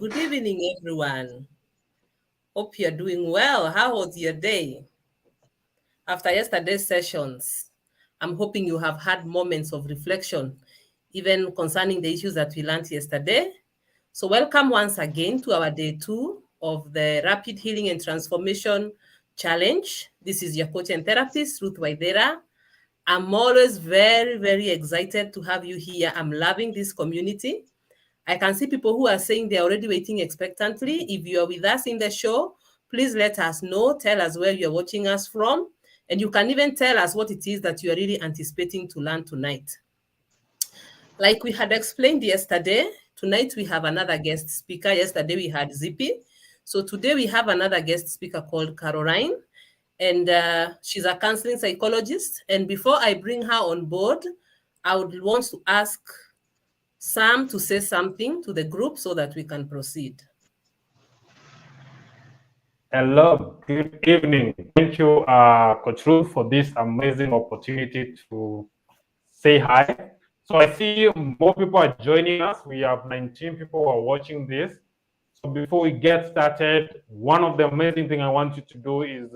Good evening, everyone. Hope you're doing well. How was your day? After yesterday's sessions, I'm hoping you have had moments of reflection, even concerning the issues that we learned yesterday. So, welcome once again to our day 2 of the Rapid Healing and Transformation Challenge. This is your coach and therapist, Ruth Waidera. I'm always very, very excited to have you here. I'm loving this community. I can see people who are saying they're already waiting expectantly. If you are with us in the show, please let us know. Tell us where you're watching us from. And you can even tell us what it is that you are really anticipating to learn tonight. Like we had explained yesterday, tonight we have another guest speaker. Yesterday we had Zippy. So today we have another guest speaker called Caroline. And she's a counseling psychologist. And before I bring her on board, I would want to ask Sam to say something to the group so that we can proceed. Hello, good evening. Thank you, Coach Ruth, for this amazing opportunity to say hi. So I see more people are joining us. We have 19 people who are watching this. So before we get started, one of the amazing things I want you to do is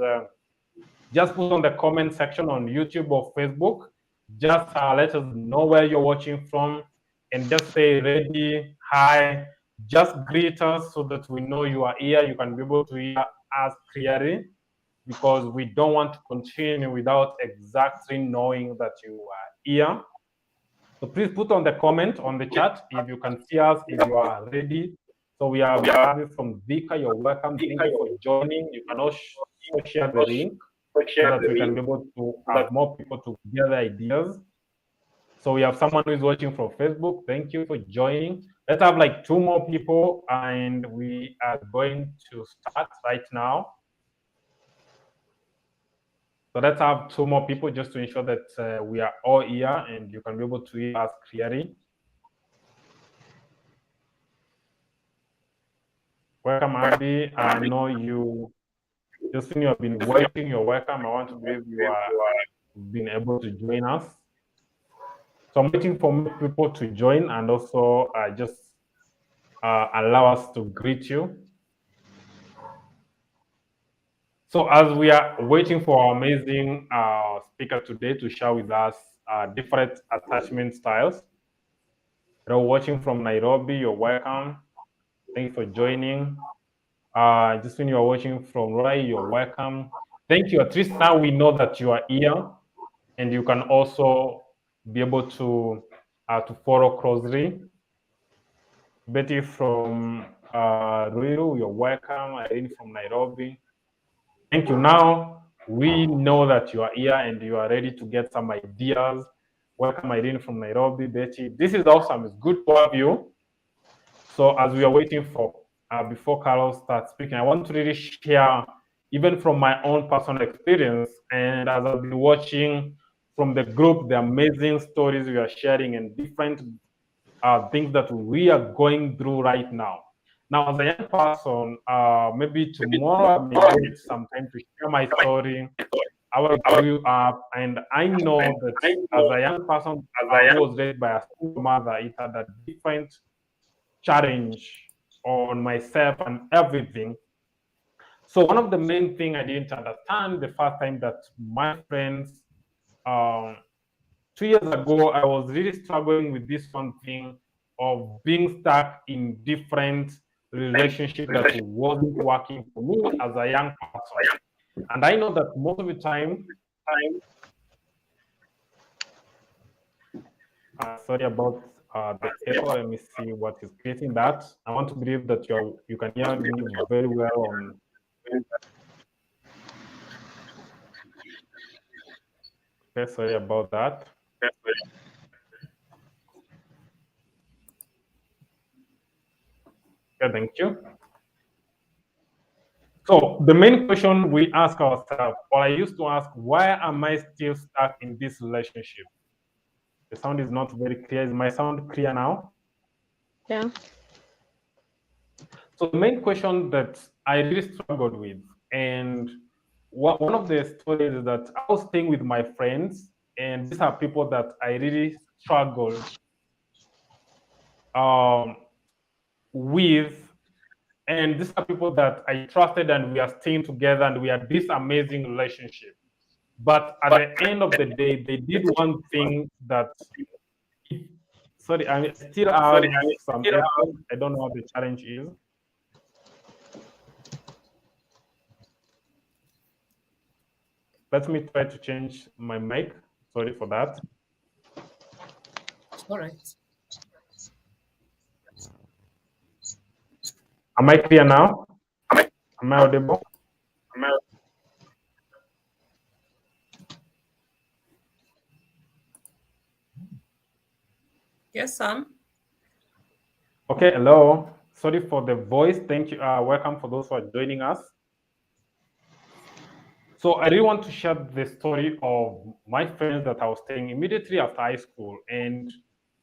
just put on the comment section on YouTube or Facebook. Just let us know where you're watching from and just say ready, hi. Just greet us so that we know you are here. You can be able to hear us clearly because we don't want to continue without exactly knowing that you are here. So please put on the comment on the chat if you can see us, if you are ready. So we have from Vika, you're welcome. Thank you for joining. You can also share the link so that we can be able to have more people to gather ideas. So we have someone who is watching from Facebook. Thank you for joining. Let's have like 2 more people and we are going to start right now. So let's have 2 more people just to ensure that we are all here and you can be able to hear us clearly. Welcome, Abby. I know you just when you have been waiting, you're welcome. I want to believe you are been able to join us. So I'm waiting for more people to join and also just allow us to greet you. So as we are waiting for our amazing speaker today to share with us different attachment styles, you're watching from Nairobi, you're welcome. Thank you for joining. Just when you are watching from Rai, you're welcome. Thank you. At least now we know that you are here and you can also be able to follow closely. Betty from Ruiru, you're welcome. Irene from Nairobi. Thank you. Now we know that you are here and you are ready to get some ideas. Welcome, Irene from Nairobi. Betty, this is awesome. It's good to have you. So as we are waiting for, before Carol starts speaking, I want to really share, even from my own personal experience, and as I've been watching from the group, the amazing stories we are sharing and different things that we are going through right now. Now, as a young person, maybe tomorrow I may get some time to share my story, how I grew up, and I know that as a young person who was raised by a single mother, it had a different challenge on myself and everything. So one of the main thing I didn't understand the first time that my friends, 2 years ago, I was really struggling with this one thing of being stuck in different relationships that wasn't working for me as a young person. And I know that most of the time, sorry about the echo. Let me see what is creating that. I want to believe that you can hear me very well on. Okay, sorry about that. Okay, thank you. So the main question we ask ourselves, or I used to ask, why am I still stuck in this relationship? The sound is not very clear. Is my sound clear now? Yeah. So the main question that I really struggled with, and one of the stories is that I was staying with my friends, and these are people that I really struggled with And these are people that I trusted, and we are staying together, and we had this amazing relationship. But at the end of the day, they did one thing that, sorry, I still have some echo. I don't know what the challenge is. Let me try to change my mic. Sorry for that. All right. Am I clear now? Am I audible? Yes, Sam. Okay, hello. Sorry for the voice. Thank you. Welcome for those who are joining us. So I really want to share the story of my friends that I was staying immediately after high school, and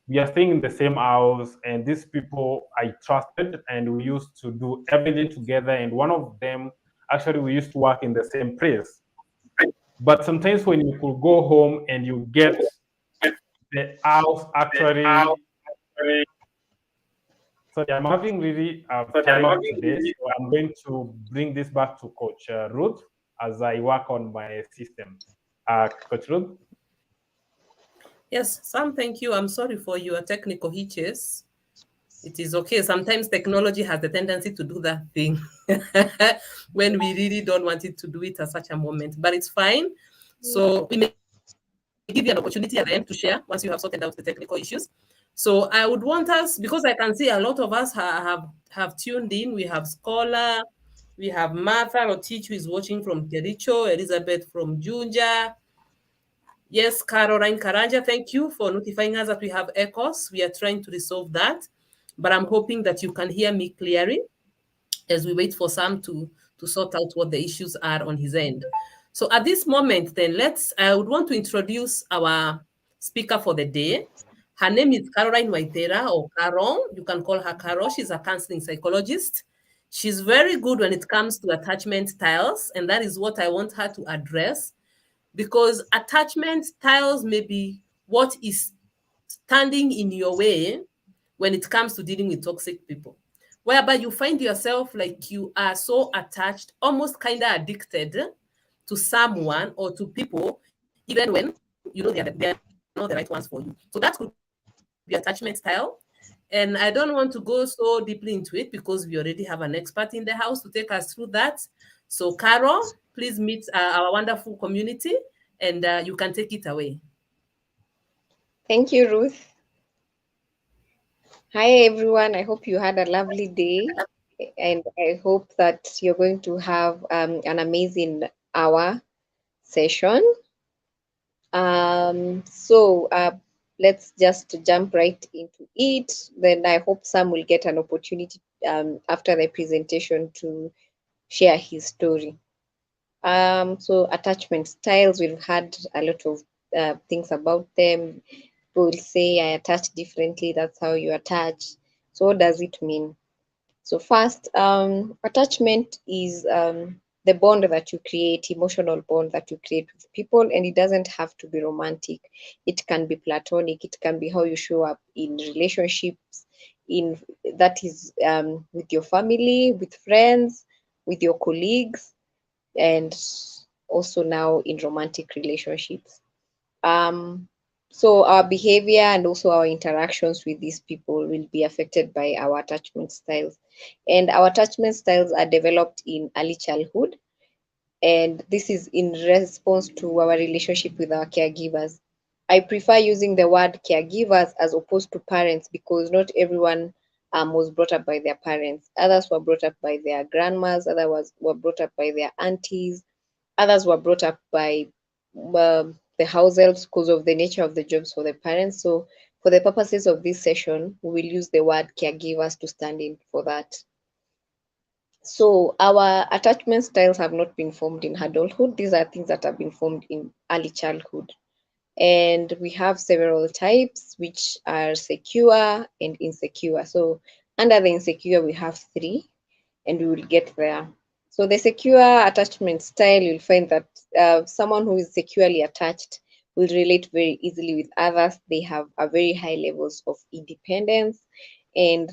we are staying in the same house. And these people I trusted, and we used to do everything together. And one of them, actually, we used to work in the same place. But sometimes when you could go home and you get the house actually, sorry, I'm having really a time today, so I'm going to bring this back to Coach Ruth as I work on my system. Coach Ruth? Yes, Sam, thank you. I'm sorry for your technical hitches. It is okay. Sometimes technology has the tendency to do that thing when we really don't want it to do it at such a moment, but it's fine. So we may give you an opportunity at the end to share once you have sorted out the technical issues. So I would want us, because I can see a lot of us have tuned in. We have Scholar, we have Martha Rotich, who is watching from Kericho, Elizabeth from Junja. Yes, Caroline Karanja, thank you for notifying us that we have echoes. We are trying to resolve that, but I'm hoping that you can hear me clearly as we wait for Sam to sort out what the issues are on his end. So at this moment, then I would want to introduce our speaker for the day. Her name is Caroline Waitera, or Caron. You can call her Caro. She's a counseling psychologist. She's very good when it comes to attachment styles, and that is what I want her to address, because attachment styles may be what is standing in your way when it comes to dealing with toxic people, whereby you find yourself like you are so attached, almost kind of addicted to someone or to people, even when you know they're not the right ones for you. So that could be attachment style. And I don't want to go so deeply into it because we already have an expert in the house to take us through that. So, Carol, please meet our wonderful community, and you can take it away. Thank you, Ruth. Hi, everyone. I hope you had a lovely day, and I hope that you're going to have an amazing hour session. So let's just jump right into it. Then I hope Sam will get an opportunity after the presentation to share his story. So attachment styles, we've had a lot of things about them. People will say, I attach differently, that's how you attach. So what does it mean? So first, attachment is the bond that you create, emotional bond that you create with people, and it doesn't have to be romantic. It can be platonic. It can be how you show up in relationships, in that is with your family, with friends, with your colleagues, and also now in romantic relationships. Um, so our behavior and also our interactions with these people will be affected by our attachment styles. And our attachment styles are developed in early childhood. And this is in response to our relationship with our caregivers. I prefer using the word caregivers as opposed to parents because not everyone was brought up by their parents. Others were brought up by their grandmas, others were brought up by their aunties, others were brought up by the house elves because of the nature of the jobs for the parents. So, for the purposes of this session, we will use the word caregivers to stand in for that. So, our attachment styles have not been formed in adulthood. These are things that have been formed in early childhood. And we have several types, which are secure and insecure. So, under the insecure, we have three, and we will get there. So the secure attachment style, you'll find that someone who is securely attached will relate very easily with others. They have a very high levels of independence, and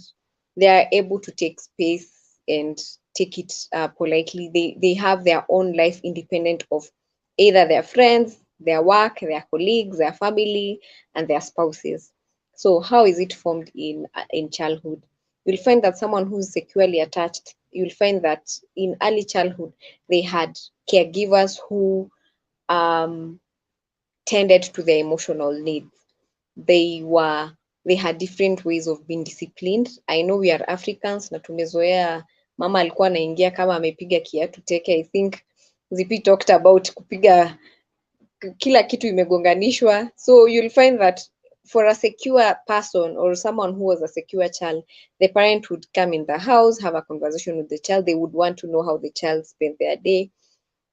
they are able to take space and take it politely. They have their own life independent of either their friends, their work, their colleagues, their family, and their spouses. So how is it formed in childhood? You'll find that someone who's securely attached, you'll find that in early childhood they had caregivers who tended to their emotional needs. They were they had different ways of being disciplined. I know we are Africans na tumezoea mama alikuwa anaingia kama amepiga kiatu teke. I think Zipi talked about kupiga kila kitu imegonganishwa. So you'll find that for a secure person or someone who was a secure child, the parent would come in the house, have a conversation with the child. They would want to know how the child spent their day.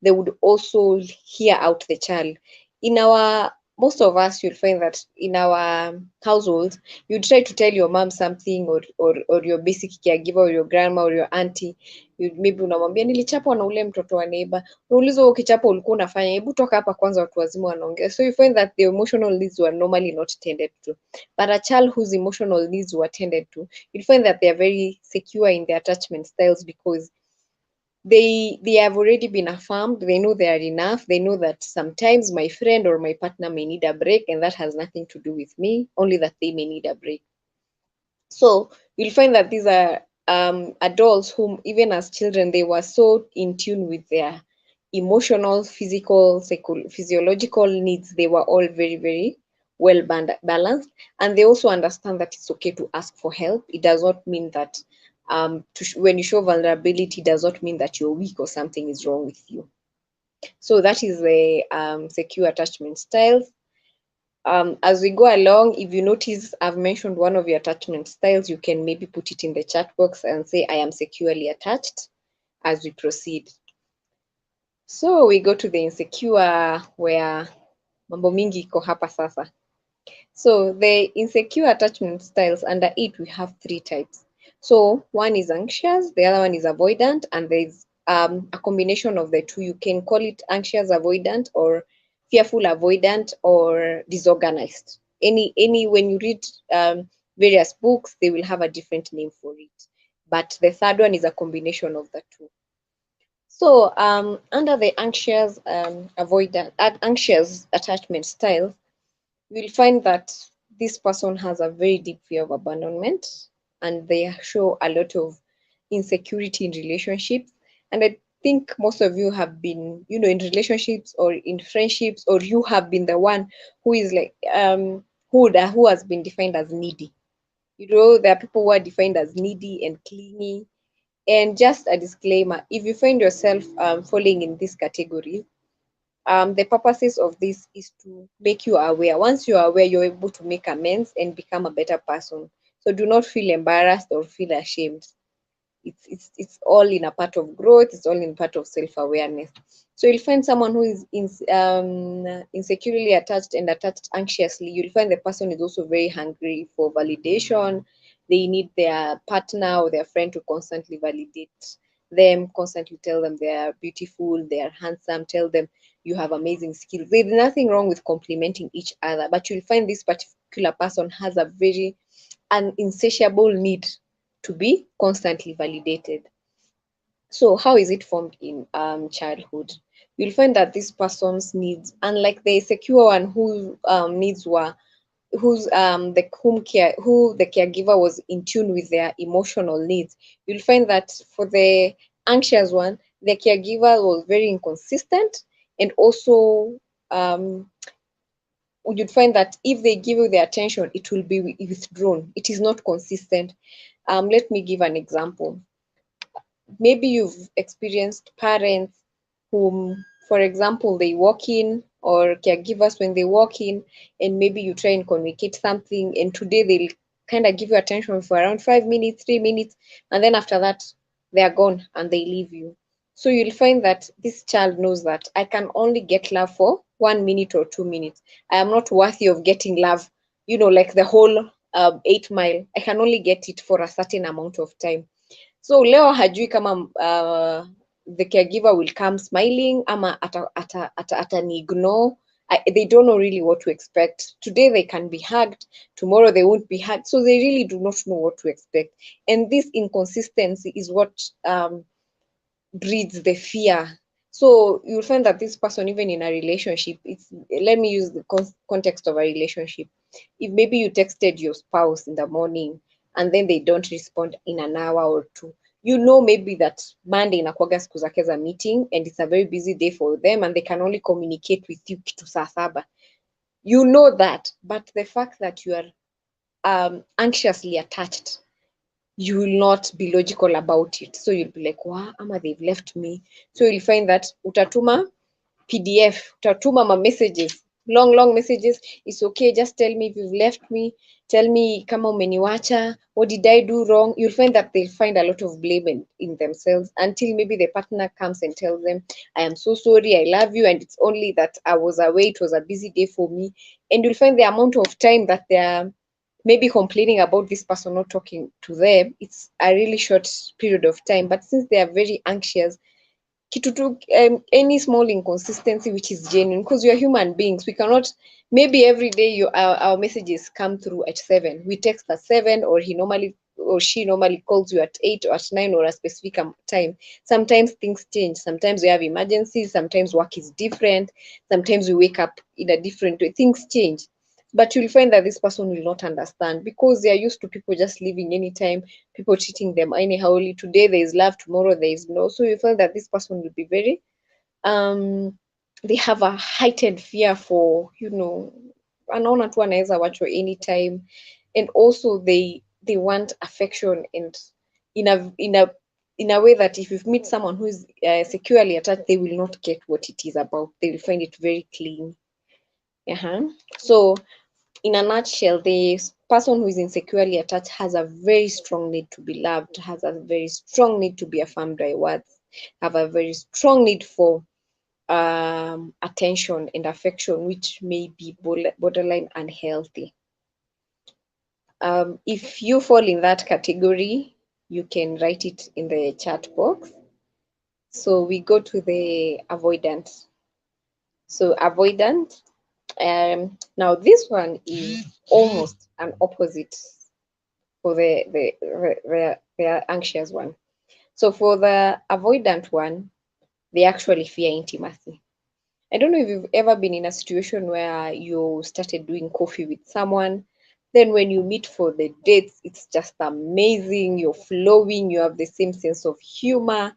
They would also hear out the child. In our Most of us, you'll find that in our households, you try to tell your mom something, or your basic caregiver or your grandma or your auntie. Maybe unamwambia nilichapwa na ule mtoto wa neighbor. Unaulizwa ukichapwa ulikuwa unafanya, hebu toka hapa kwanza watu wazima wanaongea. So you find that the emotional needs were normally not tended to. But a child whose emotional needs were tended to, you'll find that they are very secure in their attachment styles because they have already been affirmed. They know they are enough. They know that sometimes my friend or my partner may need a break, and that has nothing to do with me, only that they may need a break. So you'll find that these are adults whom, even as children, they were so in tune with their emotional, physical, physiological needs. They were all very, very well balanced, and they also understand that it's okay to ask for help. It does not mean that when you show vulnerability, does not mean that you're weak or something is wrong with you. So that is the secure attachment styles. As we go along, if you notice I've mentioned one of your attachment styles, you can maybe put it in the chat box and say, I am securely attached as we proceed. So we go to the insecure, where mambo mingi iko hapa sasa. So the insecure attachment styles, under it, we have 3 types. So one is anxious, the other one is avoidant, and there's a combination of the two. You can call it anxious avoidant or fearful avoidant or disorganized. Any when you read various books, they will have a different name for it. But the third one is a combination of the two. So under the anxious anxious attachment style, you'll find that this person has a very deep fear of abandonment, and they show a lot of insecurity in relationships. And I think most of you have been, in relationships or in friendships, or you have been the one who is like who has been defined as needy. There are people who are defined as needy and clingy. And just a disclaimer, if you find yourself falling in this category, the purposes of this is to make you aware. Once you are aware, you're able to make amends and become a better person. So do not feel embarrassed or feel ashamed. It's all in a part of growth. It's all in part of self-awareness. So you'll find someone who is insecurely attached and attached anxiously. You'll find the person is also very hungry for validation. They need their partner or their friend to constantly validate them, constantly tell them they are beautiful, they are handsome, tell them you have amazing skills. There's nothing wrong with complimenting each other, but you'll find this particular person has an insatiable need to be constantly validated. So how is it formed in childhood? You'll find that this person's needs, unlike the secure one whose needs were who the caregiver was in tune with their emotional needs, you'll find that for the anxious one, the caregiver was very inconsistent, and also you'd find that if they give you the attention, it will be withdrawn. It is not consistent. Let me give an example. Maybe you've experienced parents whom, for example, they walk in, or caregivers when they walk in, and maybe you try and communicate something, and today they'll kind of give you attention for around 5 minutes, 3 minutes, and then after that, they are gone and they leave you. So you'll find that this child knows that I can only get love for 1 minute or 2 minutes. I am not worthy of getting love, like the whole 8 mile. I can only get it for a certain amount of time. So leo hajui kama the caregiver will come smiling ama atani ignore They don't know really what to expect. Today they can be hugged, tomorrow they won't be hugged. So they really do not know what to expect. And this inconsistency is what breeds the fear. So you'll find that this person, even in a relationship, it's, let me use the context of a relationship. If maybe you texted your spouse in the morning and then they don't respond in an hour or two, you know maybe that Monday inakuwaga siku zake za meeting and it's a very busy day for them and they can only communicate with you kitu saa saba. You know that, but the fact that you are anxiously attached, you will not be logical about it. So you'll be like, wow, ama they've left me. So you'll find that utatuma PDF, utatuma ma messages, long messages. It's okay, just tell me if you've left me. Tell me kama umeniwacha. What did I do wrong? You'll find that they'll find a lot of blame in themselves until maybe the partner comes and tells them, I am so sorry, I love you, and it's only that I was away, it was a busy day for me. And you'll find the amount of time that they're maybe complaining about this person not talking to them, it's a really short period of time. But since they are very anxious, kitutu, any small inconsistency which is genuine, because we are human beings, we cannot, maybe every day our messages come through at 7, we text at 7, or she normally calls you at 8 or at 9 or a specific time. Sometimes things change, sometimes we have emergencies, sometimes work is different, sometimes we wake up in a different way, things change. But you'll find that this person will not understand because they are used to people just leaving anytime, people treating them anyhowly. Today there is love, tomorrow there is no. So you find that this person will be very they have a heightened fear for, anaona tu anaweza wachwa anytime. And also they want affection, and in a way that if you meet someone who is securely attached, they will not get what it is about. They will find it very clean. So in a nutshell, the person who is insecurely attached has a very strong need to be loved, has a very strong need to be affirmed by words, have a very strong need for attention and affection, which may be borderline unhealthy. If you fall in that category, you can write it in the chat box. So we go to the avoidant. So avoidant, now this one is almost an opposite for the anxious one. So for the avoidant one, they actually fear intimacy. I don't know if you've ever been in a situation where you started doing coffee with someone, then when you meet for the dates, it's just amazing, you're flowing, you have the same sense of humor,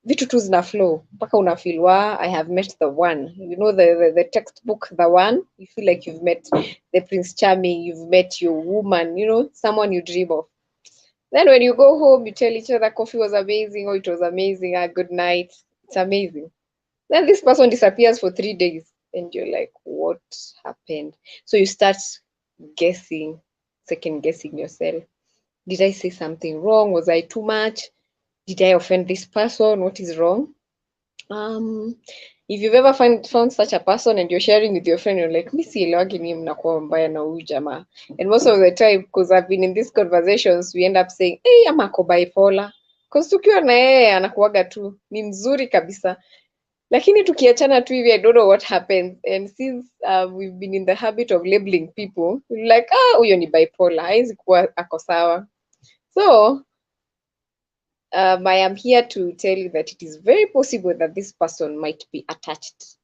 vitu tu zina flow mpaka unafeel I have met the one, the textbook, the one. You feel like you've met the Prince Charming, you've met your woman, someone you dream of. Then when you go home, you tell each other coffee was amazing, or it was amazing, good night, it's amazing. Then this person disappears for 3 days and you're like, what happened? So you start second guessing yourself. Did I say something wrong? Was I too much? Did I offend this person? What is wrong? If you've ever found such a person and you're sharing with your friend, you're like, mi sielewagi mimi mnakuwa mbaya na huyu jamaa. And most of the time, because I've been in these conversations, we end up saying, hey, ama ako bipolar. Because tukiwa na yeye anakuwaga tu ni mzuri kabisa. Lakini tukiachana tu hivi, I don't know what happens. And since we've been in the habit of labeling people, we're like, huyo ni bipolar, haizi kuwa ako sawa. So I am here to tell you that it is very possible that this person might be attached,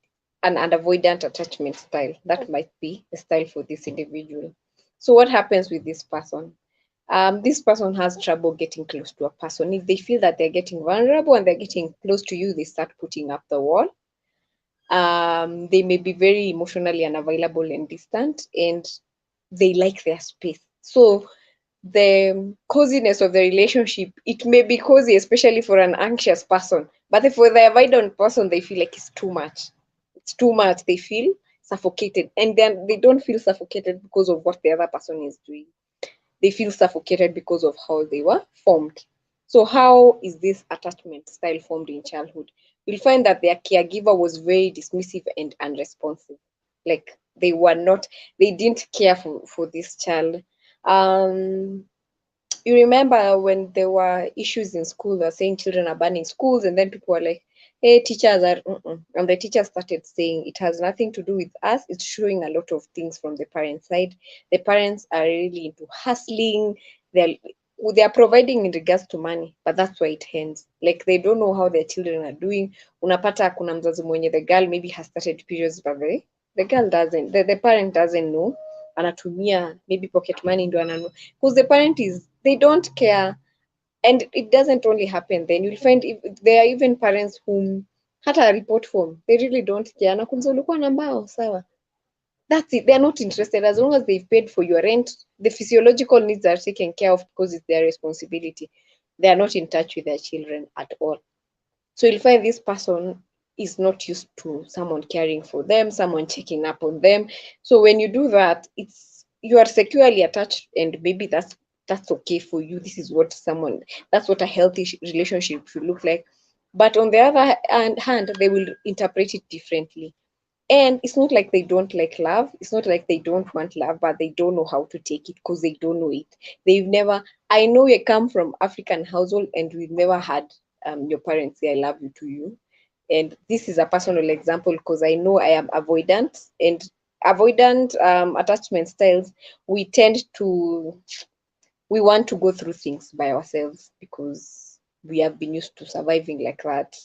an avoidant attachment style. That might be the style for this individual. So what happens with this person? This person has trouble getting close to a person. If they feel that they're getting vulnerable and they're getting close to you, they start putting up the wall. They may be very emotionally unavailable and distant, and they like their space. So the coziness of the relationship, it may be cozy, especially for an anxious person, but for the avoidant person, they feel like it's too much. It's too much. They feel suffocated, and then they don't feel suffocated because of what the other person is doing. They feel suffocated because of how they were formed. So how is this attachment style formed in childhood? You'll find that their caregiver was very dismissive and unresponsive. Like they didn't care for this child. you remember when there were issues in school, they're saying children are banning schools, and then people were like, hey, teachers are, and the teachers started saying it has nothing to do with us. It's showing a lot of things from the parent side. The parents are really into hustling. They are providing in regards to money, but that's why it ends. Like they don't know how their children are doing. Unapata kuna mzazi mwenye the girl maybe has started periods, but the girl doesn't. The parent doesn't know. Anatumia maybe pocket money ndo ananunua. Because the parent is, they don't care. And it doesn't only happen then. You'll find there are even parents whom hata report form, they really don't care. Anakuuliza ulikuwa na mbao, sawa. That's it. They're not interested. As long as they've paid for your rent, the physiological needs are taken care of because it's their responsibility. They are not in touch with their children at all. So you'll find this person is not used to someone caring for them, someone checking up on them. So when you do that, you are securely attached, and maybe that's okay for you. This is what that's what a healthy relationship should look like. But on the other hand, they will interpret it differently. And it's not like they don't like love. It's not like they don't want love, but they don't know how to take it because they don't know it. They've never, I know you come from African household and we've never had your parents say, I love you to you. And this is a personal example because I know I am avoidant, and avoidant attachment styles, we want to go through things by ourselves because we have been used to surviving like that.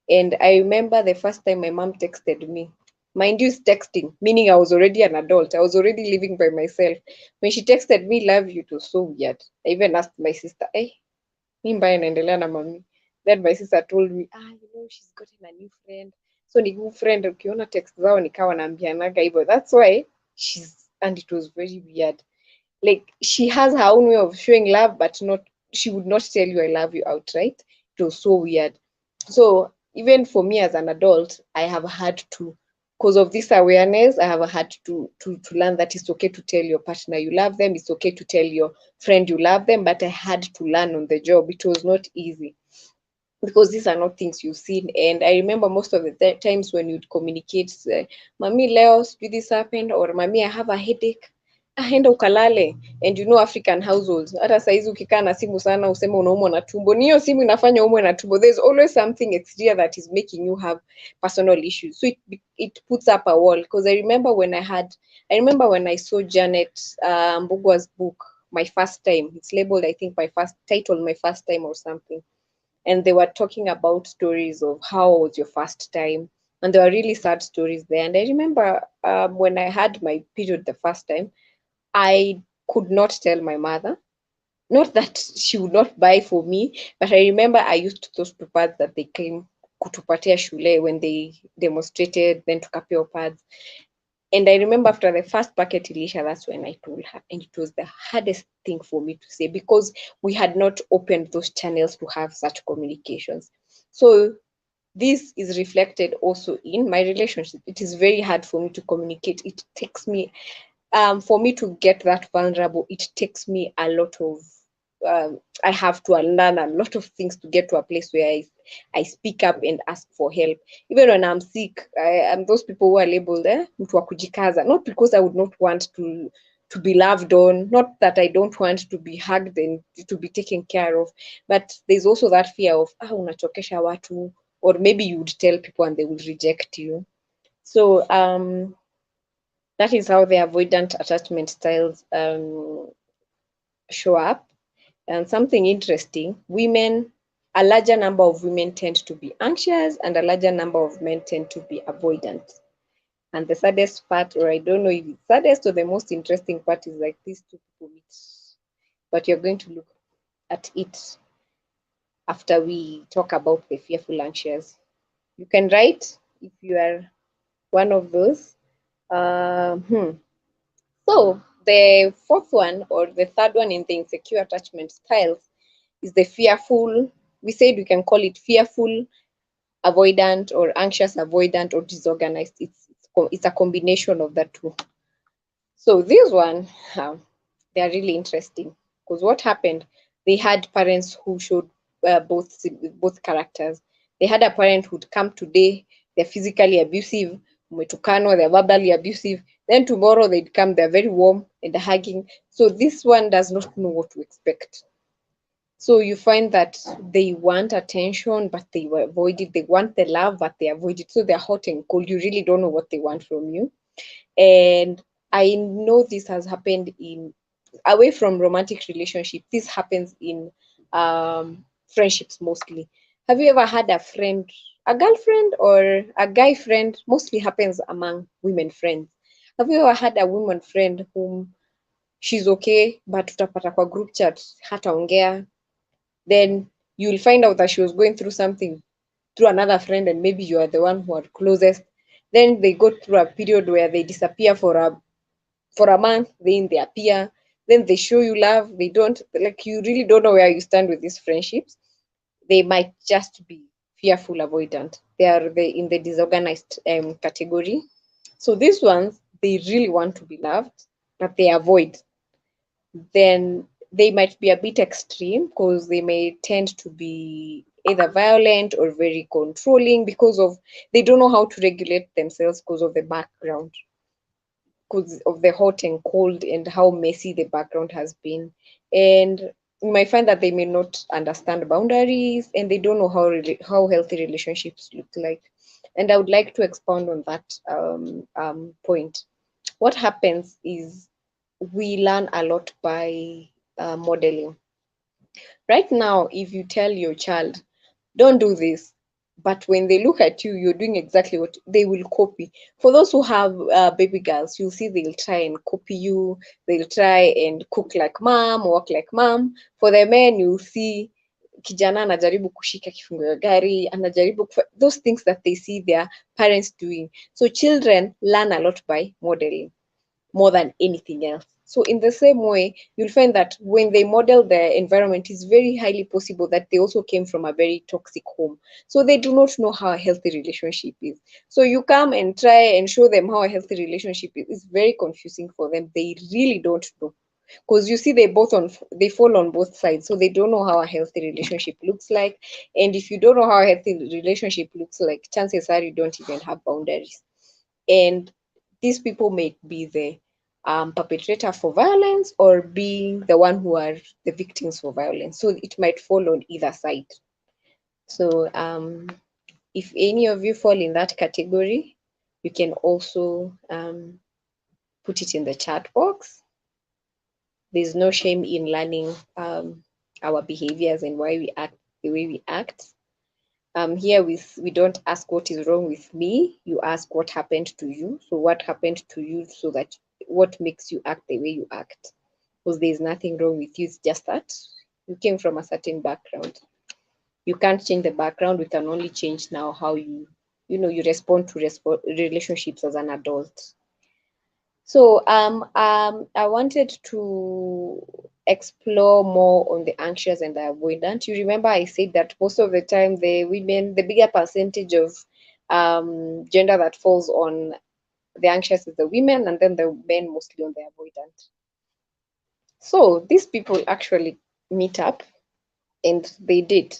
And I remember the first time my mom texted me. Mind you, texting, meaning I was already an adult. I was already living by myself. When she texted me, love you, it was so weird. I even asked my sister, hey, mi mbaya naendelea na mami. Then my sister told me, she's gotten a new friend. So ni new friend, ukiona text zao nikawa naambianaga hivyo. That's why and it was very weird. Like she has her own way of showing love, but she would not tell you I love you outright. It was so weird. So even for me as an adult, I have had to, because of this awareness, I have had to learn that it's okay to tell your partner you love them. It's okay to tell your friend you love them, but I had to learn on the job. It was not easy because these are not things you've seen. And I remember most of the times when you'd communicate, Mami leo, this happened, or Mami, I have a headache. Enda ukalale. And you know African households, hata saizi ukikaa na simu sana useme unaumwa na tumbo, niyo simu inafanya umwe na tumbo. There's always something exterior that is making you have personal issues. So it puts up a wall. Because I remember when I saw Janet Mbugwa's book, My First Time. It's labeled, I think, My First Time or something. And they were talking about stories of how was your first time. And there were really sad stories there. And I remember when I had my period the first time, I could not tell my mother. Not that she would not buy for me, but I remember I used those pads that they came kutupatia shule when they demonstrated, then tukapewa pads. And I remember after the first packet ilisha, that's when I told her. And it was the hardest thing for me to say because we had not opened those channels to have such communications. So this is reflected also in my relationship. It is very hard for me to communicate. It takes me, for me to get that vulnerable, it takes me a lot of, I have to unlearn a lot of things to get to a place where I speak up and ask for help. Even when I'm sick, I am those people who are labeled mtu wa kujikaza, not because I would not want to be loved on, not that I don't want to be hugged and to be taken care of, but there's also that fear of unachokesha watu, or maybe you would tell people and they will reject you. So that is how the avoidant attachment styles show up. And something interesting, a larger number of women tend to be anxious and a larger number of men tend to be avoidant. And the saddest part, or I don't know if it's saddest or the most interesting part, is like these two people meet. But you're going to look at it after we talk about the fearful anxious. You can write if you are one of those. So the fourth one, or the third one in the insecure attachment styles, is the fearful. We said we can call it fearful avoidant or anxious avoidant or disorganized. It's a combination of the two. So this one, they are really interesting because what happened? They had parents who showed both characters. They had a parent who'd come today, they're physically abusive, umetukanwa, they're verbally abusive. Then tomorrow they'd come, they're very warm and hugging. So this one does not know what to expect. So you find that they want attention, but they will avoid it. They want the love, but they avoid it. So they're hot and cold. You really don't know what they want from you. And I know this has happened in away from romantic relationship. This happens in friendships mostly. Have you ever had a friend, a girlfriend or a guy friend? Mostly happens among women friends. Have you ever had a woman friend whom she's okay, but tutapata kwa group chat hataongea, then you'll find out that she was going through something through another friend, and maybe you are the one who are closest. Then they go through a period where they disappear for a month, then they appear, then they show you love, they don't, like, you really don't know where you stand with these friendships. They might just be fearful avoidant. They are in the disorganized category. So these ones, they really want to be loved, but they avoid. Then they might be a bit extreme because they may tend to be either violent or very controlling because of they don't know how to regulate themselves because of the background, because of the hot and cold and how messy the background has been. And you might find that they may not understand boundaries and they don't know how healthy relationships look like. And I would like to expound on that point. What happens is we learn a lot by modeling. Right now, if you tell your child, don't do this, but when they look at you, you're doing exactly what they will copy. For those who have baby girls, you'll see they'll try and copy you, they'll try and cook like mom, walk like mom. For the men, you'll see kijana anajaribu kushika kifungo ya gari, anajaribu those things that they see their parents doing. So children learn a lot by modeling more than anything else. So in the same way, you'll find that when they model their environment, it's very highly possible that they also came from a very toxic home. So they do not know how a healthy relationship is. So you come and try and show them how a healthy relationship is. It's very confusing for them. They really don't know. Because you see, they fall on both sides, so they don't know how a healthy relationship looks like. And if you don't know how a healthy relationship looks like, chances are you don't even have boundaries. And these people may be the perpetrator for violence or being the one who are the victims for violence. So it might fall on either side. So if any of you fall in that category, you can also put it in the chat box. There's no shame in learning our behaviors and why we act the way we act. Here we don't ask what is wrong with me. You ask what happened to you. So what happened to you so that what makes you act the way you act? Because there's nothing wrong with you. It's just that you came from a certain background. You can't change the background. We can only change now how you respond to relationships as an adult. So I wanted to explore more on the anxious and the avoidant. You remember I said that most of the time the women, the bigger percentage of gender that falls on the anxious is the women, and then the men mostly on the avoidant. So these people actually meet up, and they did.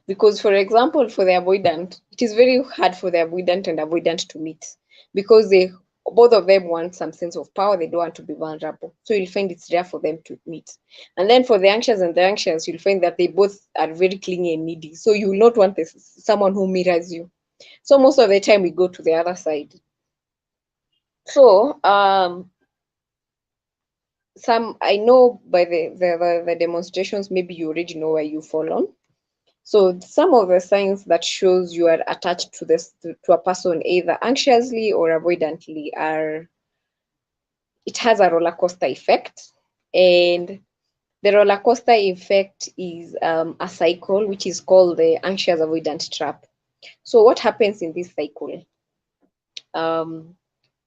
Because, for example, for the avoidant, it is very hard for the avoidant and avoidant to meet because they both of them want some sense of power. They don't want to be vulnerable. So you'll find it's rare for them to meet. And then for the anxious and the anxious, you'll find that they both are very clingy and needy. So you will not want someone who mirrors you. So most of the time we go to the other side. So some I know by the demonstrations, maybe you already know where you fall on. So some of the signs that shows you are attached to a person either anxiously or avoidantly are it has a roller coaster effect, and the roller coaster effect is a cycle which is called the anxious avoidant trap. So what happens in this cycle? Um,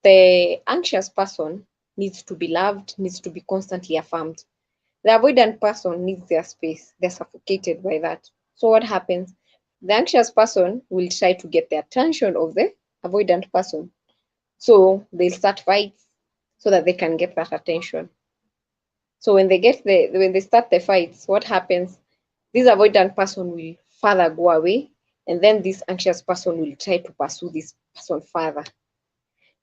the anxious person needs to be loved, needs to be constantly affirmed. The avoidant person needs their space. They're suffocated by that. So what happens? The anxious person will try to get the attention of the avoidant person. So they'll start fights so that they can get that attention. So when they start the fights, what happens? This avoidant person will further go away, and then this anxious person will try to pursue this person further.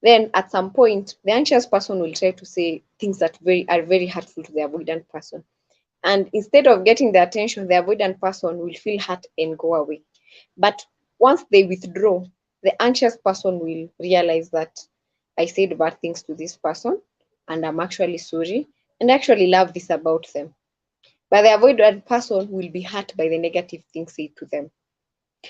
Then at some point, the anxious person will try to say things that are very hurtful to the avoidant person. And instead of getting the attention, the avoidant person will feel hurt and go away. But once they withdraw, the anxious person will realize that I said bad things to this person and I'm actually sorry and actually love this about them. But the avoidant person will be hurt by the negative things said to them.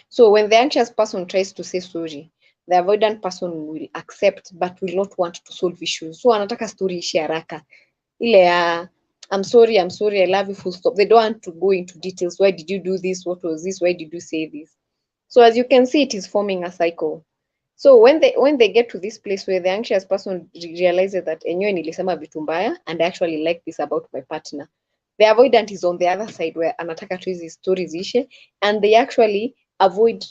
So when the anxious person tries to say sorry, the avoidant person will accept but will not want to solve issues. So anataka story ishe haraka. Ile ya I'm sorry, I love you, full stop. They don't want to go into details. Why did you do this? What was this? Why did you say this? So as you can see, it is forming a cycle. So when they get to this place where the anxious person realizes that enyewe nilisema vitu mbaya and I actually like this about my partner, the avoidant is on the other side where anataka tu hizi stories ishe and they actually avoid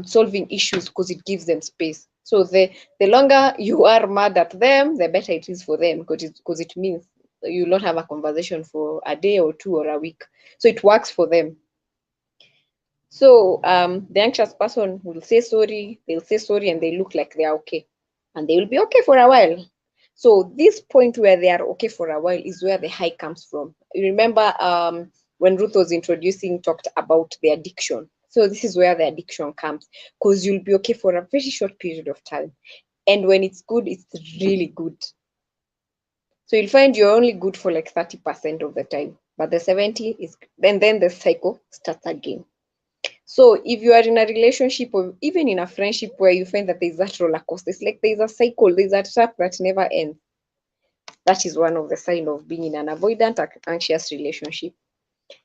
solving issues because it gives them space. So the longer you are mad at them, the better it is for them because it means you'll not have a conversation for a day or two or a week. So it works for them. So the anxious person will say sorry, they'll say sorry and they look like they're okay. And they will be okay for a while. So this point where they are okay for a while is where the high comes from. You remember when Ruth was introducing, talked about the addiction. So this is where the addiction comes because you'll be okay for a very short period of time. And when it's good, it's really good. So you'll find you're only good for like 30% of the time, but the 70 is then the cycle starts again. So if you are in a relationship or even in a friendship where you find that there's that roller coaster, it's like there's a cycle, there's a trap that never ends. That is one of the signs of being in an avoidant anxious relationship.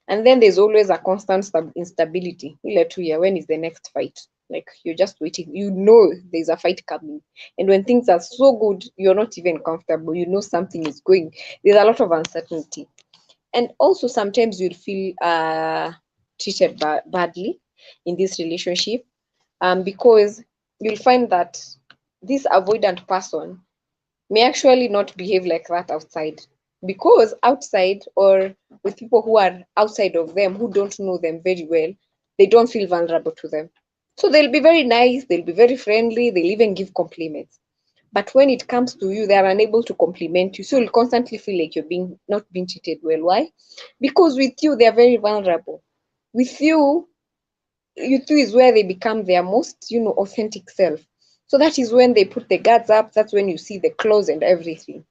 And then there's always a constant instability. When is the next fight? Like you're just waiting. You know there's a fight coming. And when things are so good, you're not even comfortable. You know something is going. There's a lot of uncertainty. And also sometimes you'll feel treated badly in this relationship because you'll find that this avoidant person may actually not behave like that outside because outside or with people who are outside of them who don't know them very well, they don't feel vulnerable to them. So they'll be very nice, they'll be very friendly, they'll even give compliments. But when it comes to you, they are unable to compliment you. So you'll constantly feel like you're not being treated well. Why? Because with you, they're very vulnerable. With you two is where they become their most, authentic self. So that is when they put the guards up. That's when you see the claws and everything.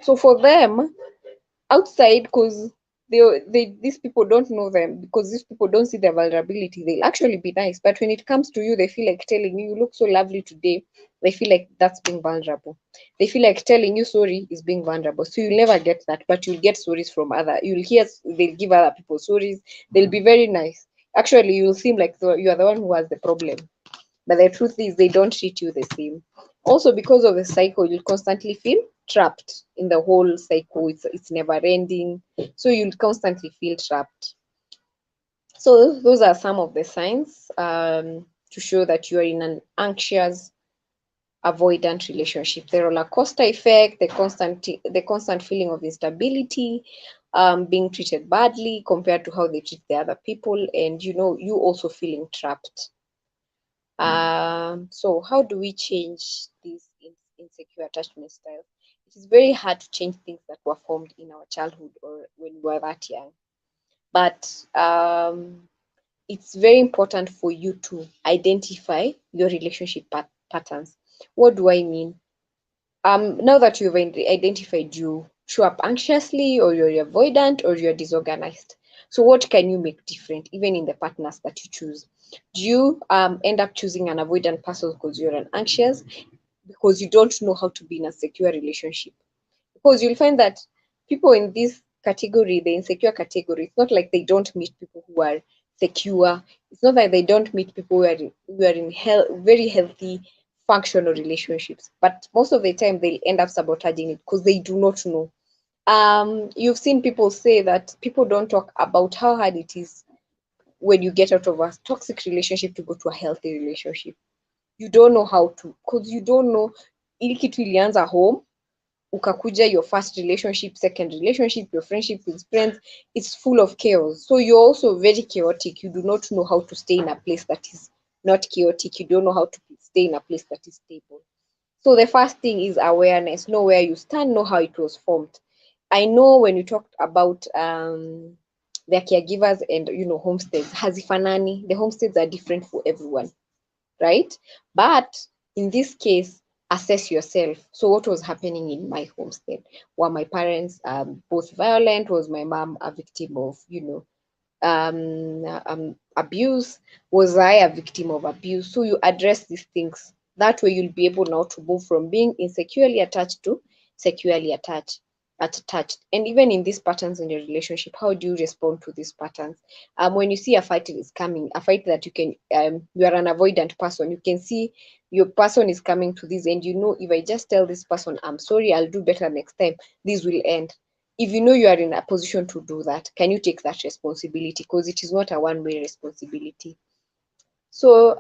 So for them, outside, because these people don't know them, because these people don't see their vulnerability, they'll actually be nice. But when it comes to you, they feel like telling you, you look so lovely today. They feel like that's being vulnerable. They feel like telling you sorry is being vulnerable. So you'll never get that, but you'll get stories from you'll hear, they'll give other people stories. They'll be very nice. Actually, you'll seem like you are the one who has the problem. But the truth is, they don't treat you the same. Also, because of the cycle, you'll constantly feel trapped in the whole cycle. It's never ending. So you'll constantly feel trapped. So those are some of the signs to show that you are in an anxious avoidant relationship. The roller coaster effect, the constant feeling of instability, being treated badly compared to how they treat the other people, and you also feeling trapped. So how do we change these insecure attachment styles? It is very hard to change things that were formed in our childhood or when we were that young. But it's very important for you to identify your relationship patterns. What do I mean? Now that you've identified, you show up anxiously, or you're avoidant, or you're disorganized. So what can you make different, even in the partners that you choose? Do you end up choosing an avoidant person because you're an anxious, because you don't know how to be in a secure relationship? Because you'll find that people in this category, the insecure category, it's not like they don't meet people who are secure. It's not like they don't meet people who are in very healthy, functional relationships. But most of the time, they end up sabotaging it because they do not know. You've seen people say that people don't talk about how hard it is when you get out of a toxic relationship to go to a healthy relationship. You don't know how to, because you don't know ili kitu ilianza home, ukakuja your first relationship, second relationship, your friendship with friends, it's full of chaos. So you're also very chaotic. You do not know how to stay in a place that is not chaotic. You don't know how to stay in a place that is stable. So the first thing is awareness. Know where you stand, know how it was formed. I know when you talked about their caregivers and homesteads. Hazifanani, the homesteads are different for everyone, right? But in this case, assess yourself. So what was happening in my homestead? Were my parents both violent? Was my mom a victim of abuse? Was I a victim of abuse? So you address these things. That way you'll be able now to move from being insecurely attached to securely attached. And even in these patterns in your relationship, how do you respond to these patterns? When you see a fight is coming, a fight that you are an avoidant person, you can see your person is coming to this, and if I just tell this person I'm sorry, I'll do better next time, this will end. If you know you are in a position to do that, can you take that responsibility? Because it is not a one-way responsibility. So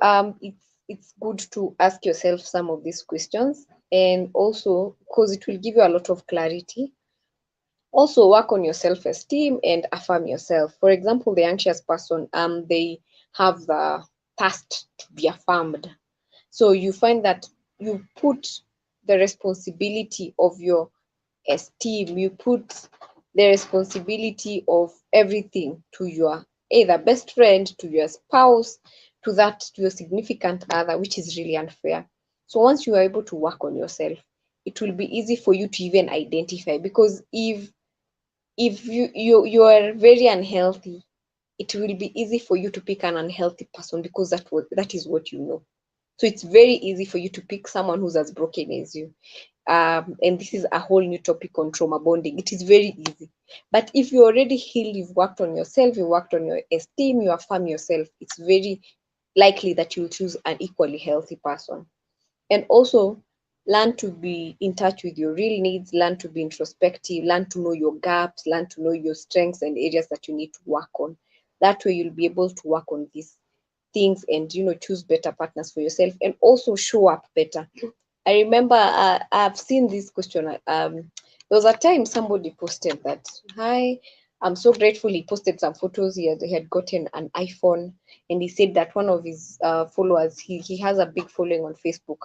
it's good to ask yourself some of these questions, and also because it will give you a lot of clarity. Also work on your self-esteem and affirm yourself. For example, the anxious person, they have the task to be affirmed. So you find that you put the responsibility of your esteem, you put the responsibility of everything to your either best friend, to your spouse, to your significant other, which is really unfair. So once you are able to work on yourself, it will be easy for you to even identify, because if you are very unhealthy, it will be easy for you to pick an unhealthy person, because that is what you know. So it's very easy for you to pick someone who's as broken as you. And this is a whole new topic on trauma bonding. It is very easy. But if you already healed, you've worked on yourself, you worked on your esteem, you affirm yourself, it's very likely that you'll choose an equally healthy person. And also learn to be in touch with your real needs, learn to be introspective, learn to know your gaps, learn to know your strengths and areas that you need to work on. That way you'll be able to work on these things and choose better partners for yourself, and also show up better. I remember I've seen this question. There was a time somebody posted that, hi, I'm so grateful. He posted some photos. He had gotten an iPhone, and he said that one of his followers, he has a big following on Facebook,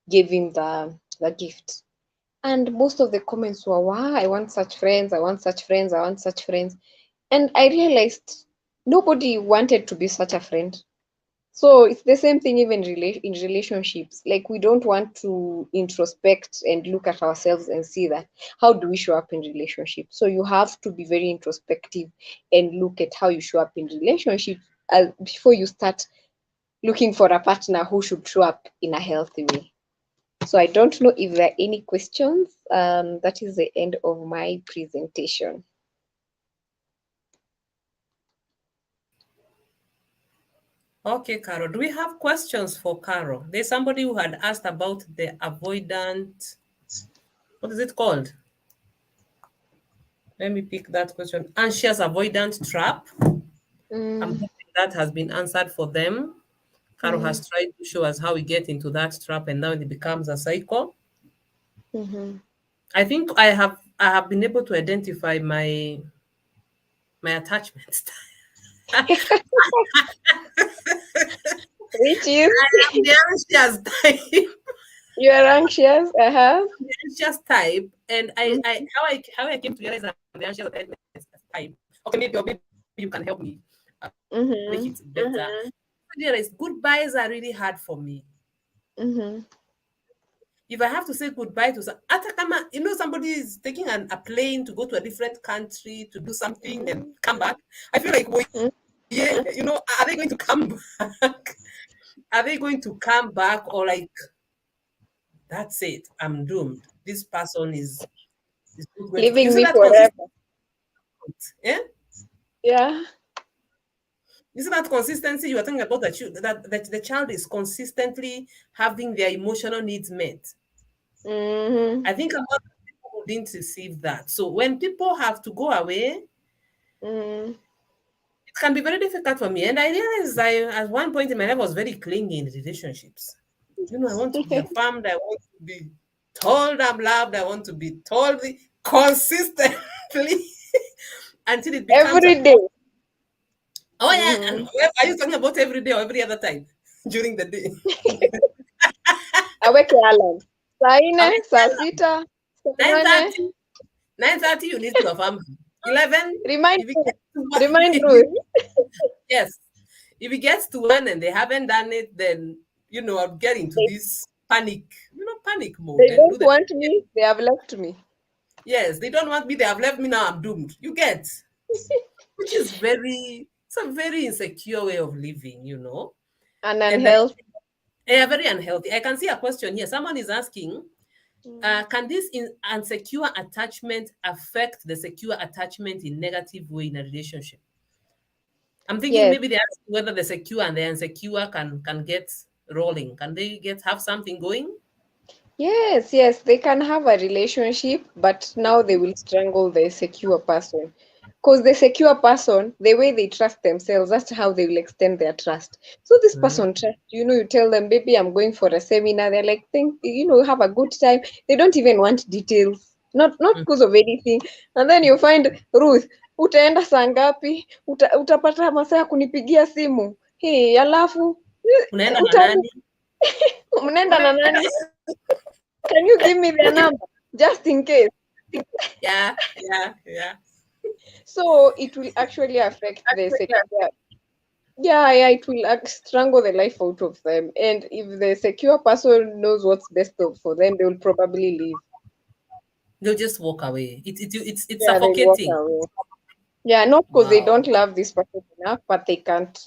gave him the gift. And most of the comments were, wow, I want such friends, I want such friends, I want such friends. And I realized nobody wanted to be such a friend. So it's the same thing even in relationships. Like, we don't want to introspect and look at ourselves and see that how do we show up in relationships. So you have to be very introspective and look at how you show up in relationships before you start looking for a partner who should show up in a healthy way. So I don't know if there are any questions. That is the end of my presentation. Okay, Carol. Do we have questions for Carol? There's somebody who had asked about the avoidant. What is it called? Let me pick that question. Anxious-avoidant trap. I'm hoping that has been answered for them. Carol has tried to show us how we get into that trap, and now it becomes a cycle. I think I have been able to identify my attachment style. Which is I am the anxious type. you are anxious. The anxious type, and how I came to realize I'm the anxious type. Okay, maybe you can help me make it better. I realize goodbyes are really hard for me. If I have to say goodbye to Atakama, somebody is taking a plane to go to a different country to do something and come back. I feel like, well, yeah, are they going to come back? Are they going to come back, or like, that's it, I'm doomed? This person is not going to. You Leaving see me that forever. consistency? Yeah. Yeah. You see that consistency you are talking about, that the child is consistently having their emotional needs met. I think a lot of people who didn't receive that. So when people have to go away, it can be very difficult for me. And I realized at one point in my life, I was very clingy in relationships. I want to be affirmed. I want to be told I'm loved. I want to be told consistently until it becomes Every day. Oh, yeah. And are you talking about every day or every other time during the day? Aweke alarm. Saa nne, Okay, saa sita, saa nane. 9:30. 9:30, you need to affirm. 11, Remind if you me. get Remind Ruth. Yes. If it gets to one and they haven't done it, then I'll get into They, this panic mode they and do don't the want me. They have left me. yes, they don't want me, they have left me now, I'm doomed. You get, which is it's a very insecure way of living. And And unhealthy. very unhealthy. I can see a question here. Someone is asking, can this unsecure attachment affect the secure attachment in negative way in a relationship? I'm thinking Yes. maybe they ask whether the secure and the insecure can get rolling. Can they have something going? Yes, yes, they can have a relationship, but now they will strangle the secure person. Because the secure person, the way they trust themselves, that's how they will extend their trust. So this Mm. person trust you tell them, baby, I'm going for a seminar. They're like, have a good time. They don't even want details, not Mm. because of anything. And then you find Ruth, utaenda saa ngapi? Utapata masaa ya kunipigia simu. Hey, alafu Unaenda na utamu, nani? mnaenda na nani? Can you give me their number just in case? Yeah, yeah, yeah. So it will actually affect the secure. Yeah, it will strangle the life out of them. And if the secure person knows what's best for them, they will probably leave. They'll just walk away. It's Yeah, they'll walk suffocating. away. Yeah, not because they don't Wow. love this person enough, but they can't.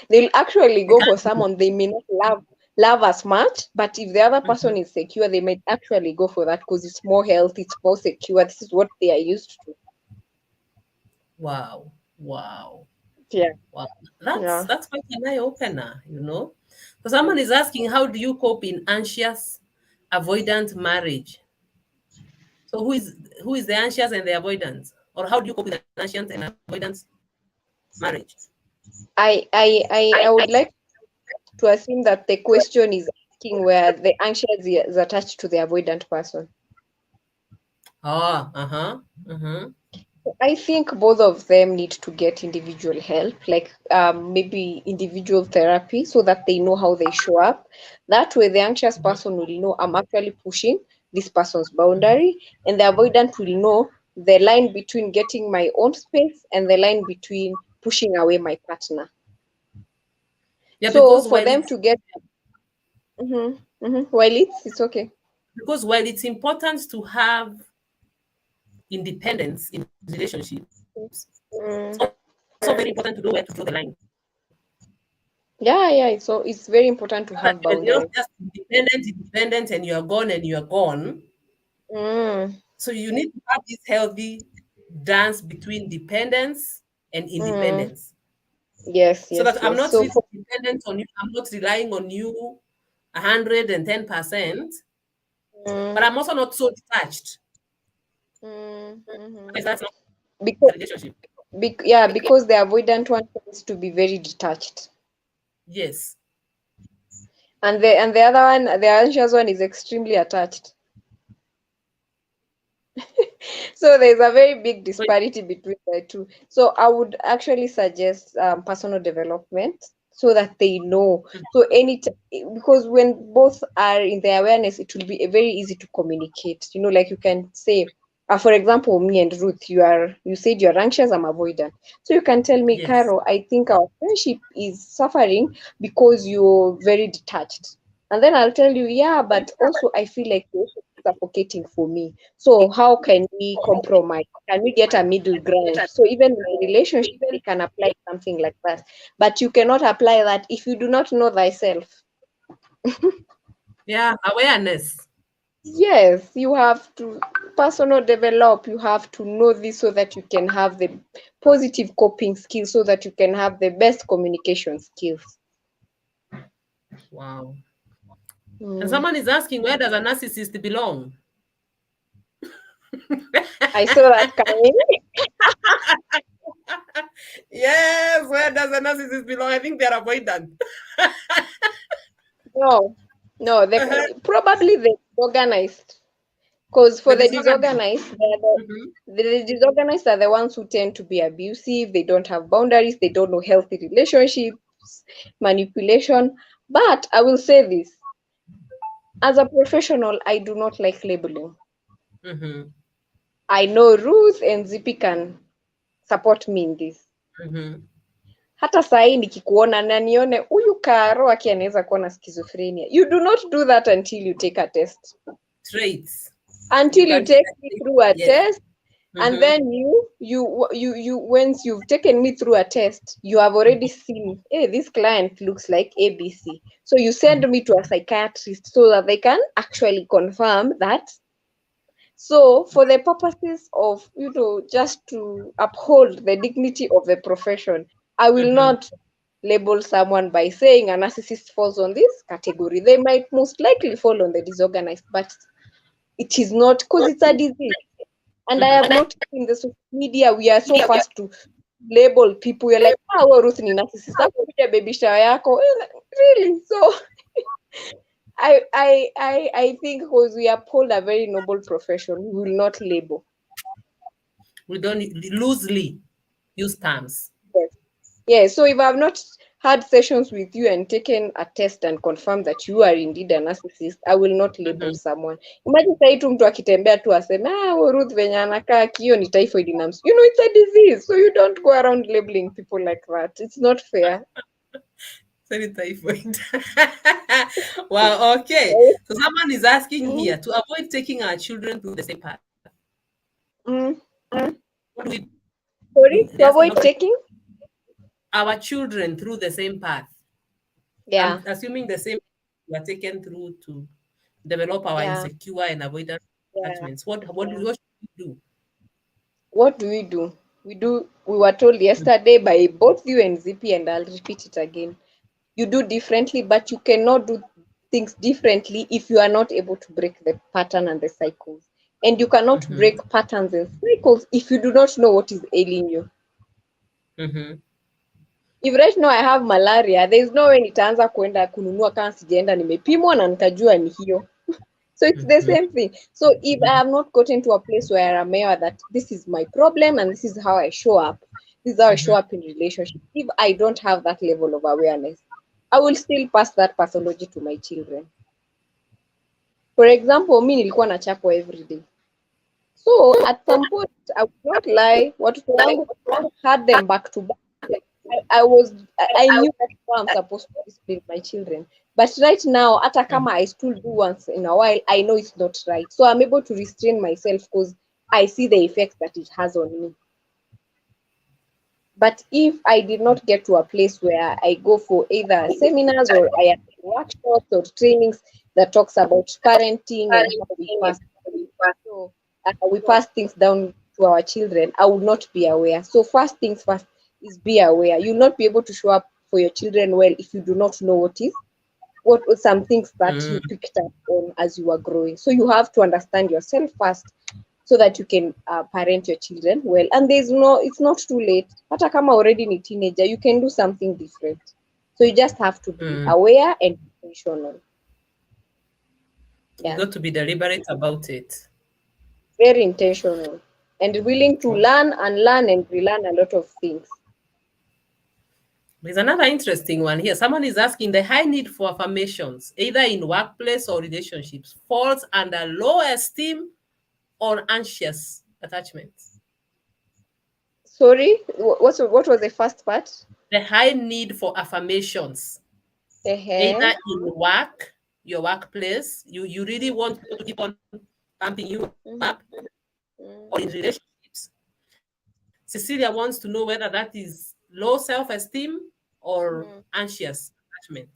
They'll actually They go for can't do someone they may not love as much, but if the other it. person is secure, they might actually go for that because it's more healthy, it's more secure. This is what they are used to. Wow. Wow. Yeah, Wow. That's yeah. that's quite an eye opener. So someone is asking, how do you cope in anxious avoidant marriage? So who is the anxious and the avoidant? Or how do you cope with an anxious and avoidant marriage? I would like to assume that the question is asking where the anxious is attached to the avoidant person. Oh, uh-huh. Uh-huh. I think both of them need to get individual help, like maybe individual therapy, so that they know how they show up. That way, the anxious person will know I'm actually pushing this person's boundary, and the avoidant will know the line between getting my own space and the line between pushing away my partner. Yeah, So for them to get, while it's okay. while it's important to have independence in relationships, it's Mm. also very important to know where to draw the line. Yeah. So it's very important to So that have you're not boundaries. just independent, and you are gone and you are gone. Mm, So you need to have this healthy dance between dependence and mm. independence. Yes, So yes, that I'm yes. not So really for dependent on you, I'm not relying on you 110%, but mm, I'm also not so detached. mhm. Because that's not Because a relationship. because the avoidant one tends to be very detached, Yes. and the other one, the anxious one, is extremely attached. So there's a very big So disparity between the two. So I would actually suggest personal development so that they know. So because when both are in the awareness, it will be very easy to communicate. Like you can say, for example, me and Ruth, you said you're anxious, I'm avoidant. So you can tell me, yes. Caro, I think our friendship is suffering because you're very detached. And then I'll tell you, yeah, but also I feel like you're also suffocating for me. So how can we compromise? Can we get a middle ground? So even in a relationship, we can apply something like that. But you cannot apply that if you do not know thyself. Yeah, awareness. Yes, you have to personal develop. You have to know this so that you can have the positive coping skills, so that you can have the best communication skills. Wow. And Mm. someone is asking, where does a narcissist belong? I saw that coming. Yes, where does a narcissist belong? I think they're avoidant. No, no, Uh-huh. probably the organized. Because for The the disorganized. disorganized, Mhm. the disorganized are the ones who tend to be abusive. They don't have boundaries. They don't know healthy relationships, manipulation. But I will say this: as a professional, I do not like labeling. Mhm. I know Ruth and Zippy can support me in this. Hata sahii nikikuona na nione huyu Karo aki anaweza kuwa na schizophrenia. You do not do that until you take a test. Traits. Until you take me through a yes. test, and then once you've taken me through a test, you have already seen, hey, this client looks like ABC. So you send me to a psychiatrist so that they can actually confirm that. So for the purposes of, just to uphold the dignity of the profession, I will not label someone by saying a narcissist falls on this category. They might most likely fall on the disorganized, but it is not, because it's a disease. And I have not in the social media, we are so fast to label people. You're like, Ruth ni narcissist. Akuja baby shower yako. Really? So I think because we uphold a very noble profession, we will not label. We don't loosely use terms. Yes. Yeah. So if I've not had sessions with you and taken a test and confirmed that you are indeed a narcissist, I will not label someone. Imagine sahi tu mtu akitembea tu aseme, Ruth venye anakaa kio ni typhoid inams. It's a disease. So you don't go around labeling people like that. It's not fair. Typhoid. Wow, okay. So someone is asking here, to avoid taking our children through the same path. What do we Sorry, to avoid taking our children through the same path? Yeah. I'm assuming the same we are taken through to develop our insecure and avoidant attachments. What should we do? What do? We were told yesterday by both you and Zippy, and I'll repeat it again. You do differently, but you cannot do things differently if you are not able to break the pattern and the cycles. And you cannot break patterns and cycles if you do not know what is ailing you. If right now I have malaria, there is no way nitaanza kuenda kununua kama sijaenda nimepimwa na nikajua ni hiyo. So it's the same thing. So if I have not gotten to a place where I'm aware that this is my problem and this is how I show up, this is how I show up in relationship. If I don't have that level of awareness, I will still pass that pathology to my children. For example, me nilikuwa nachapwa every day. So at some point, I would not lie, watoto wangu had them back to back. I knew how I'm supposed to discipline my children. But right now, hata kama I still do once in a while, I know it's not right. So I'm able to restrain myself because I see the effects that it has on me. But if I did not get to a place where I go for either seminars or I attend workshops or trainings that talks about parenting and how we pass things down to our children, I would not be aware. So first things first is be aware. You'll not be able to show up for your children well if you do not know what are some things that you picked up on as you are growing. So you have to understand yourself first so that you can parent your children well. And it's not too late. Hata kama already ni teenager, you can do something different. So you just have to be aware and intentional. You got to be deliberate about it. Very intentional and willing to learn and relearn a lot of things. There's another interesting one here. Someone is asking, the high need for affirmations, either in workplace or relationships, falls under low esteem or anxious attachment. Sorry, what was the first part? The high need for affirmations, either in work, your workplace, you really want to keep on pumping you up, or in relationships. Cecilia wants to know whether that is low self-esteem or anxious attachment.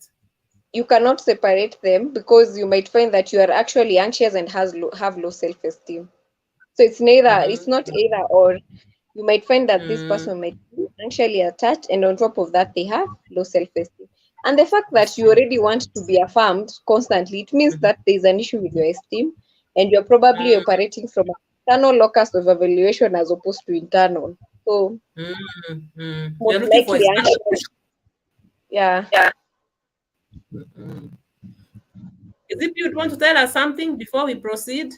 You cannot separate them because you might find that you are actually anxious and have low self-esteem. So it's neither, it's not either or. You might find that this person might be anxiously attached, and on top of that, they have low self-esteem. And the fact that you already want to be affirmed constantly, it means that there's an issue with your esteem, and you're probably operating from an external locus of evaluation as opposed to internal. So most likely anxious. Yeah. Is it you'd want to tell us something before we proceed?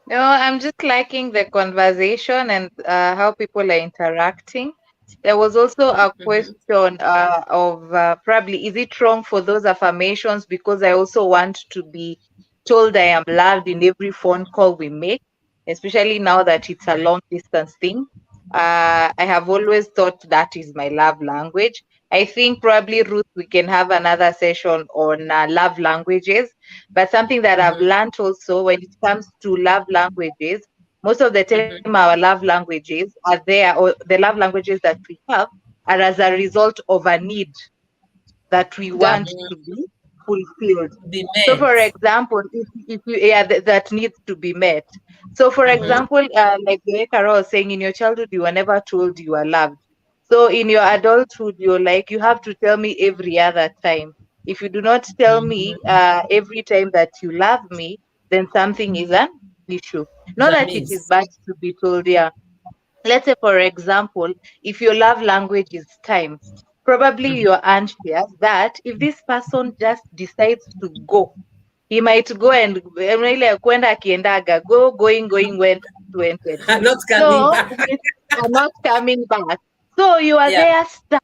No, I'm just liking the conversation and how people are interacting. There was also a question of probably, is it wrong for those affirmations? Because I also want to be told I am loved in every phone call we make, especially now that it's a long distance thing. I have always thought that is my love language. I think probably, Ruth, we can have another session on love languages. But something that I've Mm-hmm. learned also when it comes to love languages, most of the time Mm-hmm. our love languages are there, or the love languages that we have are as a result of a need that we That want to be fulfilled. Be So, for met. example, if you, yeah, that needs to be met. So, for Mm-hmm. example, like the way Carol was saying, in your childhood, you were never told you are loved. So, in your adulthood, you're like, you have to tell me every other time. If you do not tell me Mm-hmm. every time that you love me, then something is an issue. It's Not a that it is miss. bad to be told, yeah. Let's say, for example, if your love language is time, probably Mm-hmm. you're anxious that if this person just decides to go, he might go and ile kwenda akiendaga going went. I'm not coming So back. with are not coming back. So you are Yeah. there stuck.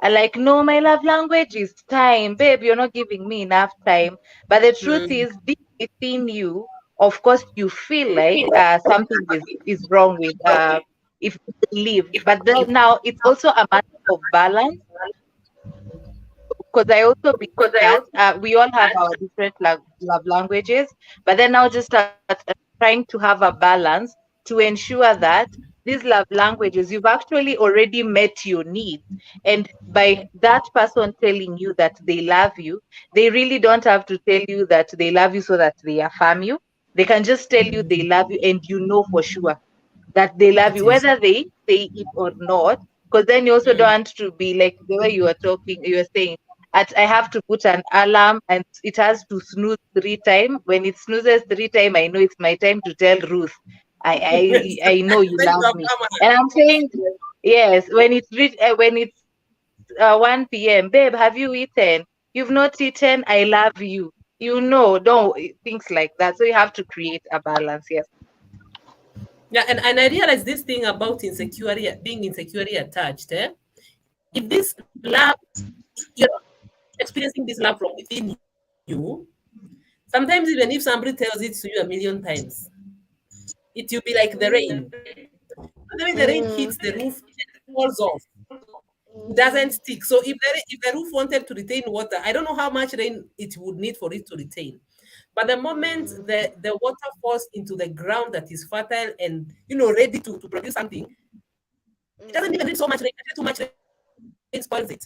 Like, no, my love language is time. Babe, you're not giving me enough time. But the truth Mm. is, deep within you, of course, you feel like something is wrong with if you leave. But then now it's also a matter of balance, because I also believe that we all have our different love languages, but then now just trying to have a balance to ensure that these love languages, you've actually already met your needs. And by that person telling you that they love you, they really don't have to tell you that they love you so that they affirm you. They can just tell you they love you, and you know for sure that they love That you, is. whether they say it or not. Because then you also don't Mm. want to be like the way you were talking, you were saying, I have to put an alarm and it has to snooze 3 times. When it snoozes 3 times, I know it's my time to tell Ruth, I know you Thank love you, me. Mama. And I'm saying, yes, when it's 1 p.m., babe, have you eaten? You've not eaten, I love you. You know, don't things like that. So you have to create a balance, yes. Yeah, and I realized this thing about insecurity, being insecurely attached. If this love, you're experiencing this love from within you, sometimes even if somebody tells it to you a million times, it will be like the rain. The way the rain hits mm, the roof and falls off, it doesn't mm, stick. So if the roof wanted to retain water, I don't know how much rain it would need for it to retain. But the moment the water falls into the ground that is fertile and ready to produce something, it doesn't even need so much rain. Too much rain spoils it.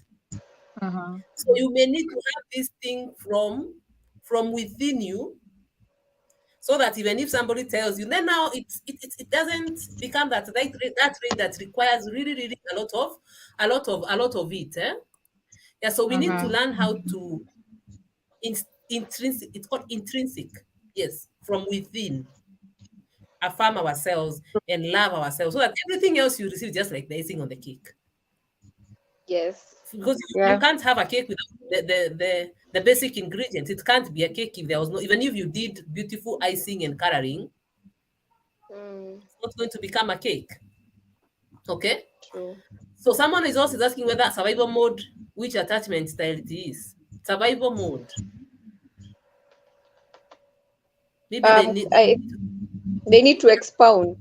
Mm-hmm. So you may need to have this thing from within you, so that even if somebody tells you, then now it doesn't become that rain that requires really really a lot of it. Yeah, so we need to Mm-hmm. learn how to intrinsic. It's called intrinsic. Yes, from within, affirm ourselves and love ourselves, so that everything else you receive just like the icing on the cake. yes. Because you Yeah. can't have a cake without the basic ingredients. It can't be a cake if there was no, even if you did beautiful icing and coloring, Mm, it's not going to become a cake. Okay? true. So someone is also asking whether survival mode, which attachment style it is. Survival mode. Maybe they need, They need to expound.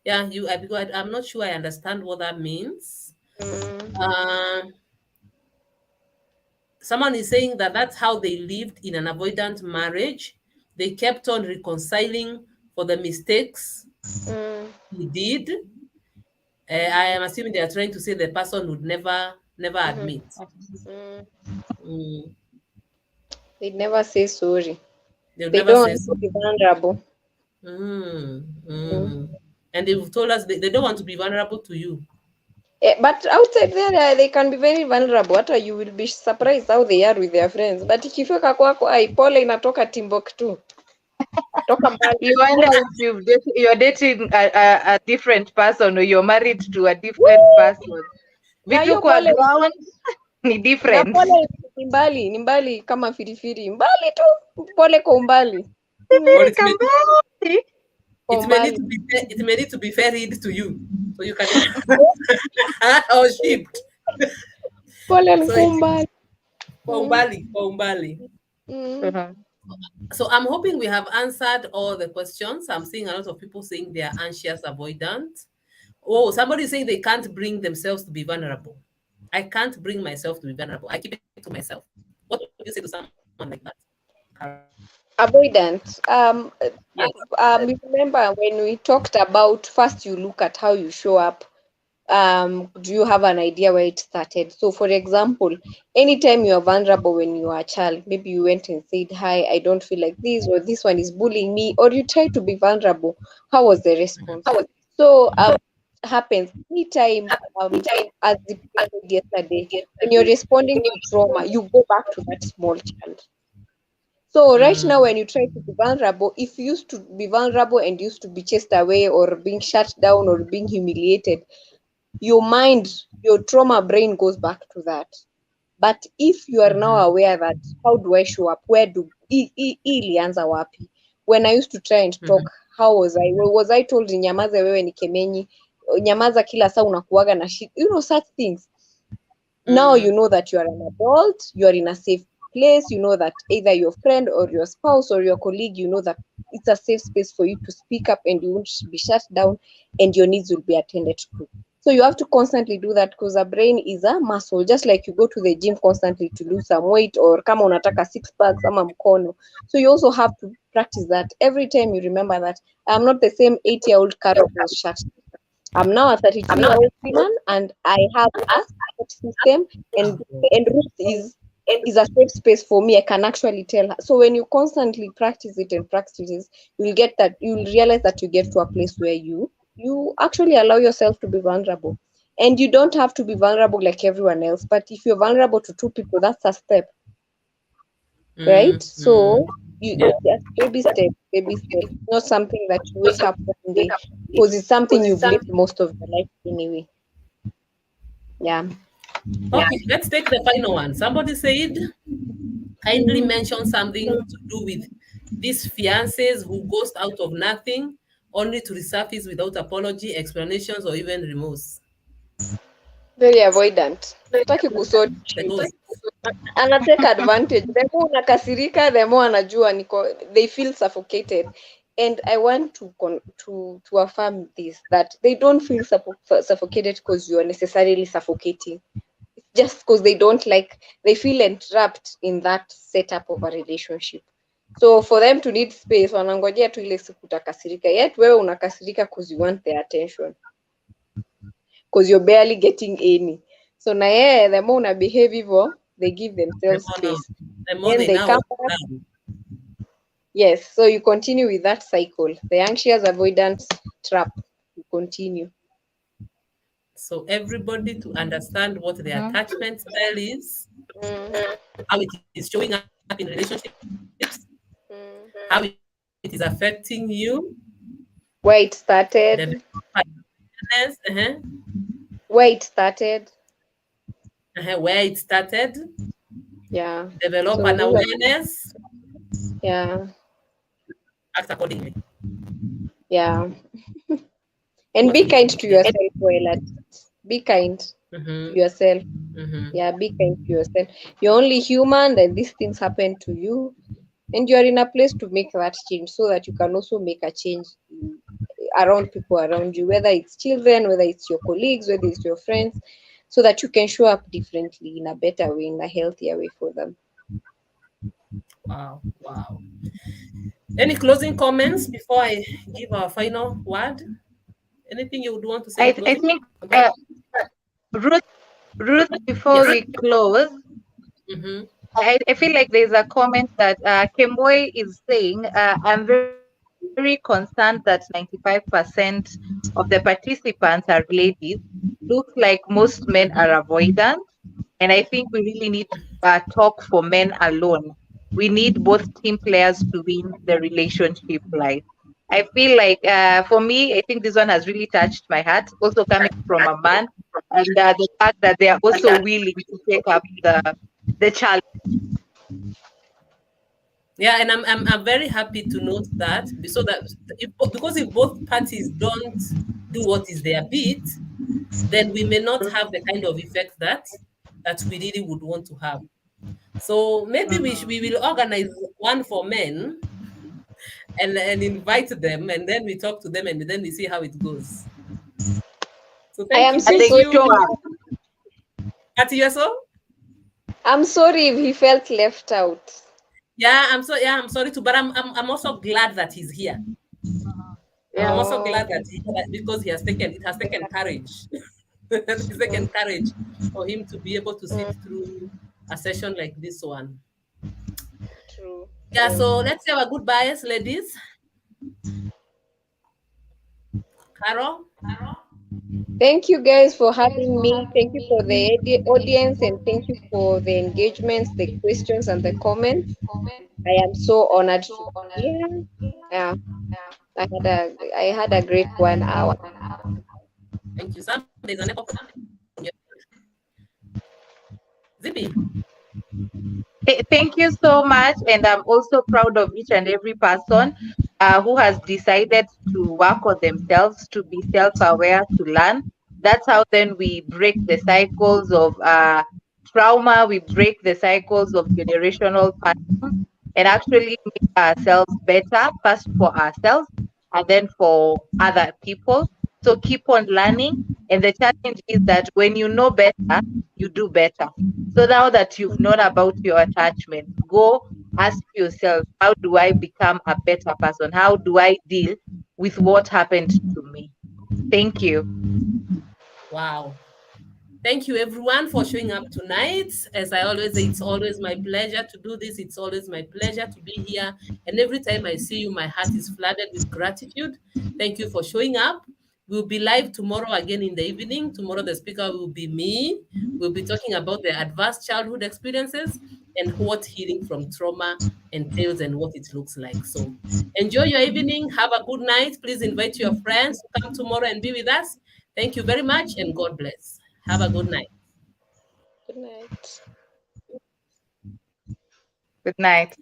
yeah, because I'm not sure I understand what that means. Mm, Um, Someone is saying that that's how they lived in an avoidant marriage. They kept on reconciling for the mistakes mm, he did. I am assuming they are trying to say the person would never mhm, admit. mm. Mm, They never say sorry. they would They never don't say want so. to be vulnerable. Mm, Mm. mm. And they've told us they don't want to be vulnerable to you. But outside there, they can be very vulnerable. Hata you will be surprised how they are with their friends. But ikifika kwako, ai, pole inatoka Timbuktu. Toka mbali. You wonder if you're dating a different person, or you're married to a different Woo! person. Na Vitu hiyo kwa pole, ground ni na different. pole ni mbali kama firifiri. Mbali tu, pole kwa umbali. Or Mm, kwa it may need umbali. to be it may need to be ferried to you, so you can or shipped. Pole ni So kwa it, umbali. kwa Mm, umbali, kwa umbali. mm, Mhm. So I'm hoping we have answered all the questions. I'm seeing a lot of people saying they are anxious avoidant. Oh, somebody saying they can't bring themselves to be vulnerable. I can't bring myself to be vulnerable. I keep it to myself. What would you say to someone like that, Carol? Avoidant. Yes. You remember when we talked about first you look at how you show up. Do you have an idea where it started? So, for example, anytime you are vulnerable when you are a child, maybe you went and said, "Hi, I don't feel like this," or "This one is bullying me," or you try to be vulnerable. How was the response? So, happens anytime, as the said yesterday, when you're responding to trauma, you go back to that small child. So right now, Mm, when you try to be vulnerable, if you used to be vulnerable and used to be chased away or being shut down or being humiliated, your mind, your trauma brain goes back to that. But if you are now mm-hmm, aware that how do I show up, where do ilianza wapi? When I used to try and talk, mm-hmm, how was I told nyamaze wewe ni kemenyi, nyamaza kila saa unakuaga na shit, such things. Now you mm, know that you are an adult, you are in a safe place, you know that either your friend or your spouse or your colleague, you know that it's a safe space for you to speak up and you won't be shut down and your needs will be attended to. So you have to constantly do that because the brain is a muscle, just like you go to the gym constantly to lose some weight or kama unataka six packs ama mkono. So you also have to practice that every time you remember that I'm not the same 8-year-old Carol who was shut. I'm now a 32-year-old woman and I have a support system, and Ruth is a safe space for me. I can actually tell her. So when you constantly practice it and practice it, you'll realize that you get to a place where you actually allow yourself to be vulnerable. And you don't have to be vulnerable like everyone else. But if you're vulnerable to two people, that's a step, right? mm, So mm. you Yeah. just baby step, not something that you wake up one day because it's something you've lived most of your life anyway. Yeah. Okay, let's take the final one. Somebody said, kindly mention something to do with these fiancés who ghost out of nothing only to resurface without apology, explanations, or even remorse. Very avoidant. Hataki kusort The shit. ghost. Anatake advantage. The more unakasirika, the more anajua they feel suffocated. And I want to affirm this, that they don't feel suffocated because you are necessarily suffocating. Just because they feel entrapped in that setup of a relationship. So for them to need space, wanangojea tu ile siku utakasirika. Yet wewe unakasirika because you want their attention, because you're barely getting any. So na yeye, the more una behave hivyo, they give The themselves more, no, space. the more Then they they now come want back. to love. Yes, so you continue with that cycle. The anxious avoidance trap. You continue. So everybody to understand what the Mhm. attachment style is, Mm, how it is showing up in relationships, mm. how it is affecting you, Where it develop started. awareness, Where it started. where it started, Yeah. develop So an those are, awareness, yeah, act accordingly. yeah. And What be we need kind to to get. yourself, well, at be kind Mm-hmm, to yourself. mm-hmm. Yeah, be kind to yourself. You're only human and these things happen to you. And you're in a place to make that change so that you can also make a change around people around you, whether it's children, whether it's your colleagues, whether it's your friends, so that you can show up differently in a better way, in a healthier way for them. Wow, wow. Any closing comments before I give our final word? Anything you would want to say in I closing? think Okay. Ruth, Ruth, before Yes. we close, Mm-hmm. I feel like there's a comment that Kemboy is saying, I'm very concerned that 95% of the participants are ladies. Looks like most men are Mm-hmm. avoidant. And I think we really need to talk for men alone. We need both team players to win the relationship life. I feel like for me, I think this one has really touched my heart, also coming from a man, and the fact that they are also willing to take up the challenge. Yeah, and I'm very happy to note that, so that because if both parties don't do what is their bit, then we may not have the kind of effect that we really would want to have. So maybe we will organize one for men and invite them, and then we talk to them, and then we see how it goes. So I am so At the sorry. show. At USO? I'm sorry if he felt left out. Yeah, I'm sorry too, but I'm also glad that he's here. I'm Yeah. also Oh, glad that because it has taken courage. It's taken courage for him to be able to sit through a session like this one. true, Yeah, true. so let's say our goodbyes, ladies. Carol, Thank you guys for having me. Thank you for the audience, and thank you for the engagements, the questions, and the comments. I am so honored to be here. Yeah, I had a great 1 hour. thank you. Sam, there's an echo from your Zippy. Thank you so much. And I'm also proud of each and every person who has decided to work on themselves, to be self aware, to learn. That's how then we break the cycles of trauma, we break the cycles of generational patterns, and actually make ourselves better, first for ourselves and then for other people. So keep on learning. And the challenge is that when you know better, you do better. So now that you've known about your attachment, go ask yourself, how do I become a better person? How do I deal with what happened to me? Thank you. Wow. Thank you, everyone, for showing up tonight. As I always say, it's always my pleasure to do this. It's always my pleasure to be here. And every time I see you, my heart is flooded with gratitude. Thank you for showing up. We'll be live tomorrow again in the evening. Tomorrow, the speaker will be me. We'll be talking about the advanced childhood experiences and what healing from trauma entails and what it looks like. So enjoy your evening. Have a good night. Please invite your friends to come tomorrow and be with us. Thank you very much, and God bless. Have a good night. Good night. Good night.